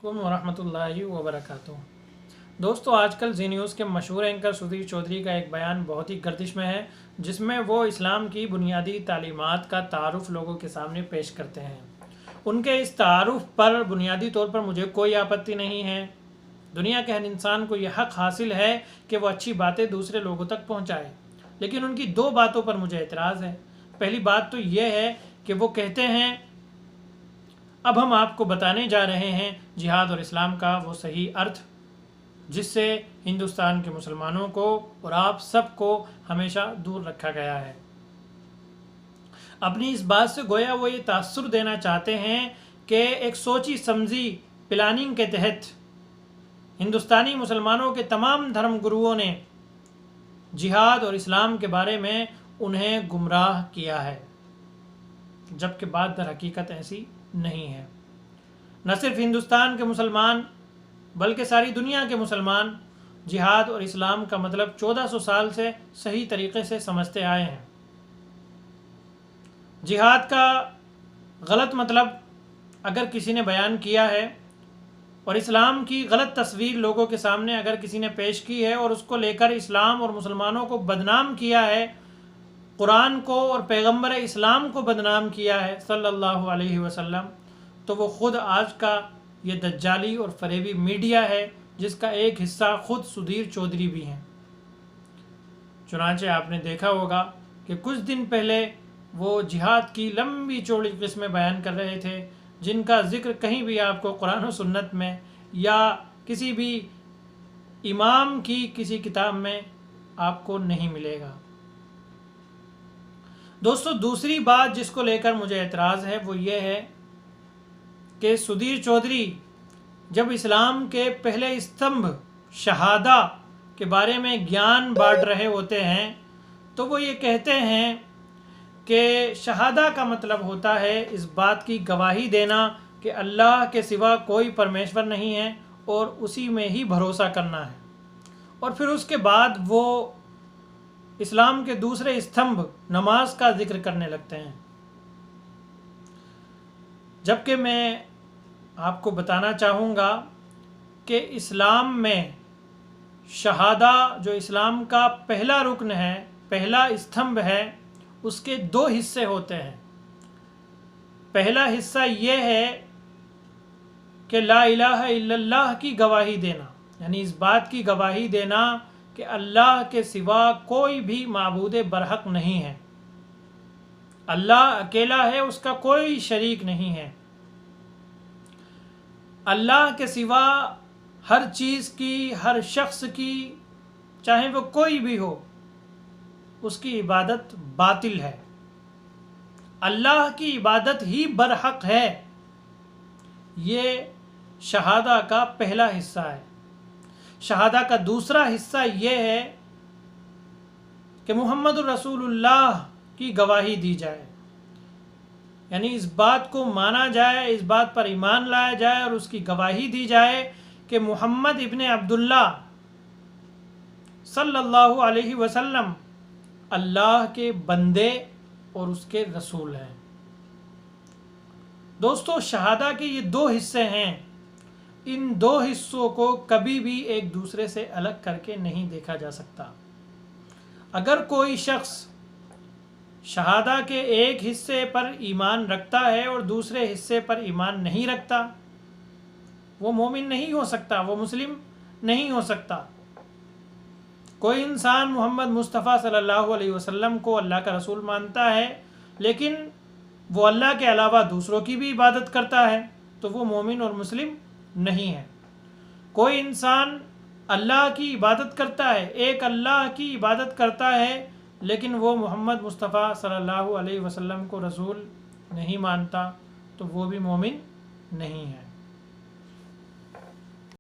वरहमतुल्लाहि वबरकातुहू। दोस्तों, आजकल जी न्यूज़ के मशहूर एंकर सुधीर चौधरी का एक बयान बहुत ही गर्दिश में है, जिसमें वो इस्लाम की बुनियादी तालीमात का तारुफ लोगों के सामने पेश करते हैं। उनके इस तारुफ पर बुनियादी तौर पर मुझे कोई आपत्ति नहीं है। दुनिया के हर इंसान को यह हक़ हासिल है कि वो अच्छी बातें दूसरे लोगों तक पहुँचाए, लेकिन उनकी दो बातों पर मुझे एतराज़ है। पहली बात तो यह है कि वो कहते हैं, अब हम आपको बताने जा रहे हैं जिहाद और इस्लाम का वो सही अर्थ जिससे हिंदुस्तान के मुसलमानों को और आप सबको हमेशा दूर रखा गया है। अपनी इस बात से गोया वो ये तासुर देना चाहते हैं कि एक सोची समझी प्लानिंग के तहत हिंदुस्तानी मुसलमानों के तमाम धर्म गुरुओं ने जिहाद और इस्लाम के बारे में उन्हें गुमराह किया है, जबकि बात दर हकीकत ऐसी नहीं है। न सिर्फ हिंदुस्तान के मुसलमान बल्कि सारी दुनिया के मुसलमान जिहाद और इस्लाम का मतलब 1400 साल से सही तरीके से समझते आए हैं। जिहाद का गलत मतलब अगर किसी ने बयान किया है और इस्लाम की गलत तस्वीर लोगों के सामने अगर किसी ने पेश की है और उसको लेकर इस्लाम और मुसलमानों को बदनाम किया है, कुरान को और पैगंबर इस्लाम को बदनाम किया है सल्लल्लाहु अलैहि वसल्लम, तो वो ख़ुद आज का ये दज्जाली और फरेबी मीडिया है, जिसका एक हिस्सा ख़ुद सुधीर चौधरी भी हैं। चुनांचे आपने देखा होगा कि कुछ दिन पहले वो जिहाद की लंबी चौड़ी किस्में बयान कर रहे थे, जिनका ज़िक्र कहीं भी आपको कुरान और सुन्नत में या किसी भी इमाम की किसी किताब में आपको नहीं मिलेगा। दोस्तों, दूसरी बात जिसको लेकर मुझे एतराज़ है वो ये है कि सुधीर चौधरी जब इस्लाम के पहले स्तंभ शहादा के बारे में ज्ञान बांट रहे होते हैं तो वो ये कहते हैं कि शहादा का मतलब होता है इस बात की गवाही देना कि अल्लाह के सिवा कोई परमेश्वर नहीं है और उसी में ही भरोसा करना है। और फिर उसके बाद वो इस्लाम के दूसरे स्तंभ नमाज का जिक्र करने लगते हैं, जबकि मैं आपको बताना चाहूँगा कि इस्लाम में शहादा जो इस्लाम का पहला रुकन है, पहला स्तंभ है, उसके दो हिस्से होते हैं। पहला हिस्सा ये है कि ला इलाहा इल्लल्लाह की गवाही देना, यानी इस बात की गवाही देना कि अल्लाह के सिवा कोई भी माबूद बरहक नहीं है, अल्लाह अकेला है, उसका कोई शरीक नहीं है। अल्लाह के सिवा हर चीज़ की, हर शख्स की, चाहे वो कोई भी हो, उसकी इबादत बातिल है। अल्लाह की इबादत ही बरहक है। ये शहादा का पहला हिस्सा है। शहादा का दूसरा हिस्सा ये है कि मुहम्मदुर रसूलुल्लाह की गवाही दी जाए, यानी इस बात को माना जाए, इस बात पर ईमान लाया जाए और उसकी गवाही दी जाए कि मुहम्मद इब्ने अब्दुल्लाह सल्लल्लाहु अलैहि वसल्लम अल्लाह के बंदे और उसके रसूल हैं। दोस्तों, शहादा के ये दो हिस्से हैं। इन दो हिस्सों को कभी भी एक दूसरे से अलग करके नहीं देखा जा सकता। अगर कोई शख्स शहादा के एक हिस्से पर ईमान रखता है और दूसरे हिस्से पर ईमान नहीं रखता, वो मोमिन नहीं हो सकता, वो मुस्लिम नहीं हो सकता। कोई इंसान मोहम्मद मुस्तफ़ा सल्लल्लाहु अलैहि वसल्लम को अल्लाह का रसूल मानता है, लेकिन वो अल्लाह के अलावा दूसरों की भी इबादत करता है, तो वो मोमिन और मुस्लिम नहीं है। कोई इंसान अल्लाह की इबादत करता है, एक अल्लाह की इबादत करता है, लेकिन वो मोहम्मद मुस्तफ़ा सल्लल्लाहु अलैहि वसल्लम को रसूल नहीं मानता, तो वो भी मोमिन नहीं है।